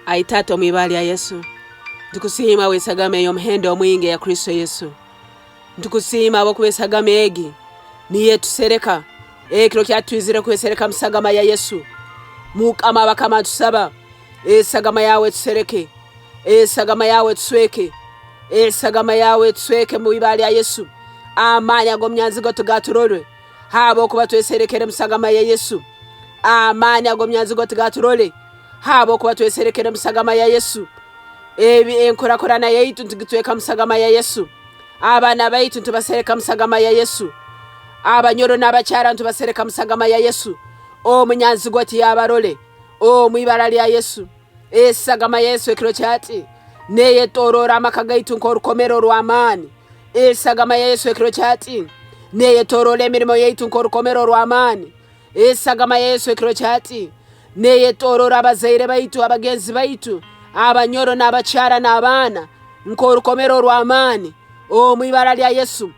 aitato mwibali ya Yesu. Ntukusima wesagame yomhendo mwingi ya Kristo Yesu. Ntukusima wakuwesagame egi niye tusereka kilo kyatwizire kwesereka msagama ya Yesu. Mukama bakama tusaba sagama yawe tusereke, sagama yawe tusweke, sagama yawe tusweke mwibali ya Yesu. Amani agomnyanzigo tugaturole habo kuba tweserekere msagama ya Yesu. Amani agomnyanzigo tugaturole habo kuba tweserekere msagama ya Yesu. Enkorakorana yaitu ntugitweka msagama ya Yesu. Abana baitu ntubasereka msagama ya Yesu. Abanyoro n'abacyara ntubasereka msagama ya Yesu. O munyanzigo ati yabarole o mwibara lya Yesu. Sagama Yesu ekiro cyati neye torora makagaitu nkorukomero rw'amani. Sagama Yesu ekiro cyati neye torole mirimo yaitu nkorukomero rw'amani. Sagama Yesu ekiro cyati neye torora abazaire baitu abagenzi baitu abanyoro n'abacyara n'abana nkorukomero rw'amani. O mwibara lya Yesu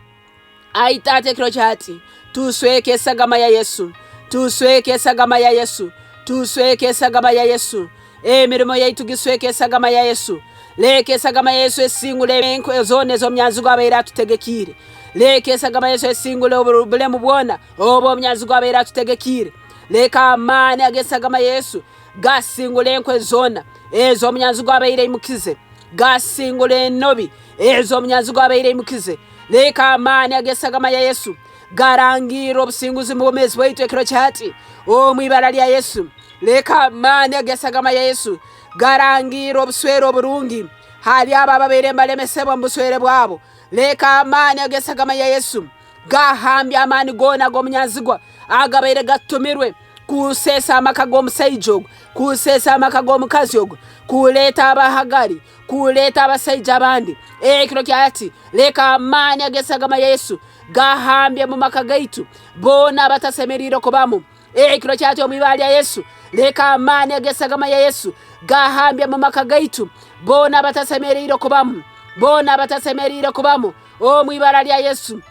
aitate ekiro cyati tusweke sagama ya Yesu. Tusweke sagama ya Yesu. Tusweke sagama ya Yesu. Mirimo yaitu gisweke sagama ya Yesu. Leke sagama ya Yesu esingule enkwe zone zo myanzigo abaira tutegekire. Leke sagama ya Yesu esingule obule mubona obo myanzigo abaira tutegekire. Leka amani agesagama Yesu gasingule enkwe zona ezo myanzigo abaira imukize. Gasingule nobi ezo myanzigo abaira imukize. Leka amani agesagama ya Yesu garangiro obusinguzi mu bwomezi bwaitu ekiro cyati o mwibara lya Yesu. Leka amani agesagama ya Yesu garangiro obuswero oburungi hali aba babere mbalemesebwa mbuswere bwabo. Leka amani agesagama ya Yesu gahambya amani gona gomnyazigwa agabere gatumirwe kusesa amakago omusaijogo, kusesa amakago omukaziyogo, kuleta abahagari, kuleta abasaija abandi ekiro kyati. Leka amani agesagama ya Yesu gahambye mu makagaitu bona batasemeriro kubamu ekiro kyati omwibali ya Yesu. Leka amani agesagama ya Yesu gahambye mu makagaitu bona batasemeriro kubamu, bona batasemeriro kubamu o mwibara lya Yesu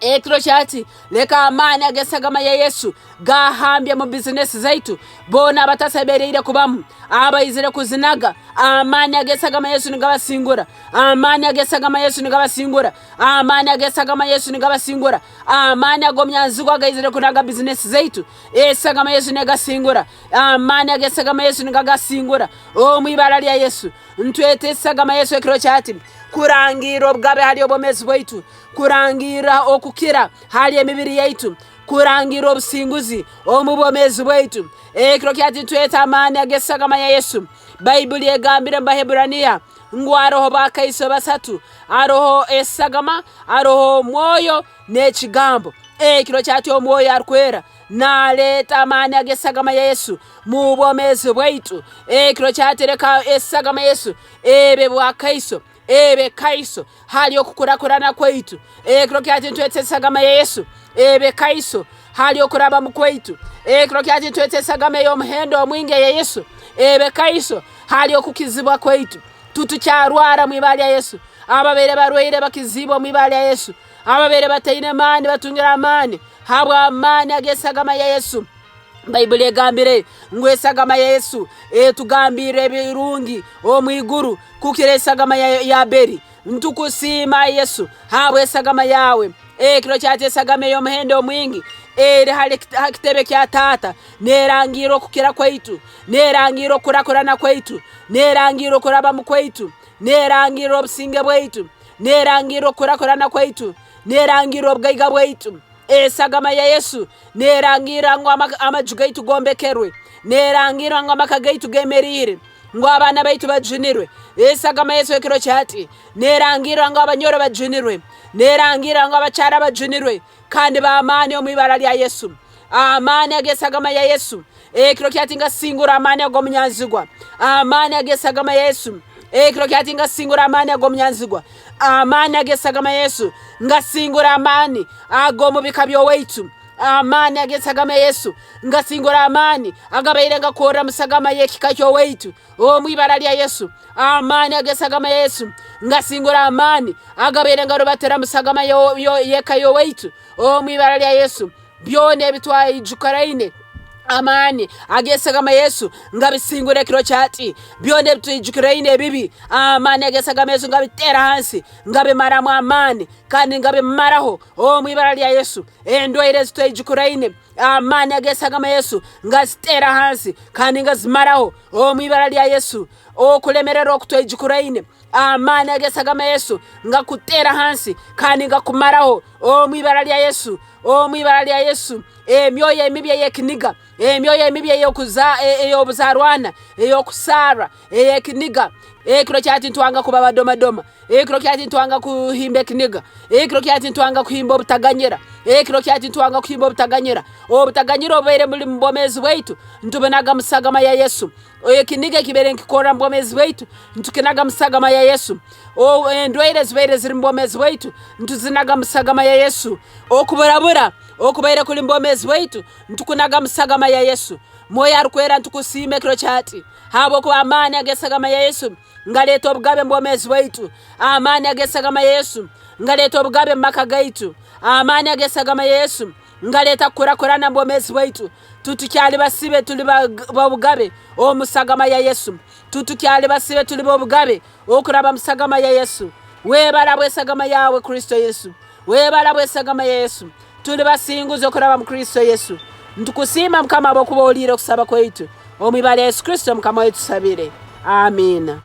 ekiro cyati. Leka amani agesagama ya Yesu gahambye mu business zaitu bona batasemeriro kubamu abayizire kuzinaga. Amani agesagama Yesu ngabasingura. Amani agesagama Yesu ngabasingura. Amani agesagama Yesu ngabasingura. Amani agomyanzigo agayizire kunaga business zaitu sagama Yesu negasingura. Amani agesagama Yesu ngagasingura o mwibara lya Yesu. Ntwete sagama Yesu ekiro cyati kurangira obgabe hali obomezi bwaitu, kurangira okukira hali emibiri yaitu, kurangira obusinguzi omubomezi bwaitu ekiro kyati. Ntwete amani agesagama ya Yesu. Baibuli egambire mbaheburania ngwaroho bakaiso basatu aroho esagama aroho mwoyo nekigambo ekiro kyati omwoyo arkwera naleta amani agesagama ya Yesu mubomezi bwaitu ekiro kyati. Leka esagama Yesu ebe bwakaiso ebe kaiso hali okukurakurana kwaitu ekiro kyati. Ntwete sagama ya Yesu ebe kaiso hali okuraba mukwaitu ekiro kyati. Ntwete sagama y'omuhendo omwingi ya Yesu ebe kaiso hali okukizibwa kwaitu. Tutukyarwara mwibali ya Yesu. Ababere barwaire bakizibwa mwibali ya Yesu. Ababere bataine amani batungira amani habwa amani agesagama ya Yesu. Baibuli egambire ngwesagama ya Yesu tugambire birungi omwiguru kukire sagama ya beri. Ntukusima Yesu habwe sagama yawe ekiro cyate sagama y'omuhendo mwingi hali kitebe kya tata nerangiro kukira kwaitu, nerangiro kurakurana kwaitu, nerangiro kuraba mukwaitu, nerangiro obusinge bwaitu, nerangiro kurakurana kwaitu, nerangiro obugaiga bwaitu sagama ya Yesu. Nerangira ngo amajugaitu gombekerwe, nerangira ngo amakagaitu gemerire, ngo abana baitu bajunirwe sagama Yesu ekiro cyati. Nerangira ngo abanyoro bajunirwe, nerangira ngo abacyara bajunirwe kandi ba amani omwibara lya Yesu. Amani agesagama ya Yesu ekiro kyati ngasingura amani agomnyanzigwa. Amani agesagama ya Yesu ekiro kyati ngasingura amani agomnyanzigwa. Amani agesagama Yesu ngasingura amani agomubika byowaitu. Amani agesagama Yesu ngasingura amani agabaire ngakora musagama yekika kyowaitu o mwibara lya Yesu. Amani agesagama Yesu ngasingura amani agabaire ngarobatera musagama yeka yowaitu o mwibara lya Yesu. Byone bitwaye jukaraine amani agesagama Yesu ngabisingure kiro cyati byone twijukire bibi amani agesagama Yesu ngabitera hansi ngabimara mu amani kandi ngabimaraho mwibara lya Yesu endwere twijukire amani agesagama Yesu ngazitera hansi kandi ngazimaraho mwibara lya Yesu kulemerero kutwijukire amani agesagama Yesu ngakutera hansi kandi ngakumaraho mwibara lya Yesu mwibara lya Yesu emyoyo emibi yekiniga emyoyo emibi eyobuzarwana eyokusara eyekiniga kiro cyati ntwanga kuba badomadoma kiro cyati ntwanga kuhimba kiniga kiro cyati ntwanga kuhimba obutaganyira kiro cyati ntwanga kuhimba obutaganyira obutaganyira obere muri mbomezi weitu ntubenaga musagama ya Yesu kiniga kibere nkikora mbomezi weitu ntukenaga musagama ya Yesu endwere zibere ziri mbomezi weitu ntuzinaga musagama ya Yesu okubarabura okubaira kuli mbomezi weitu ntukunaga musagama ya Yesu moya rukwera ntukusime kiro cyati habo ku amani agesagama ya Yesu ngaleta obugabe mbomezi weitu amani agesagama ya Yesu ngaleta obugabe makagaitu amani agesagama ya Yesu ngaleta kurakorana mbomezi weitu tutukyali basibe tuli babugabe musagama ya Yesu tutukyali basibe tuli babugabe okuraba musagama ya Yesu webala bwesagama yawe Kristo Yesu webala bwesagama ya Yesu tuli basinguzo kuraba mu Kristo Yesu ntukusima mukama bokubolira kusaba kwaitu omwibale Yesu Kristo mukama wetu sabire amina.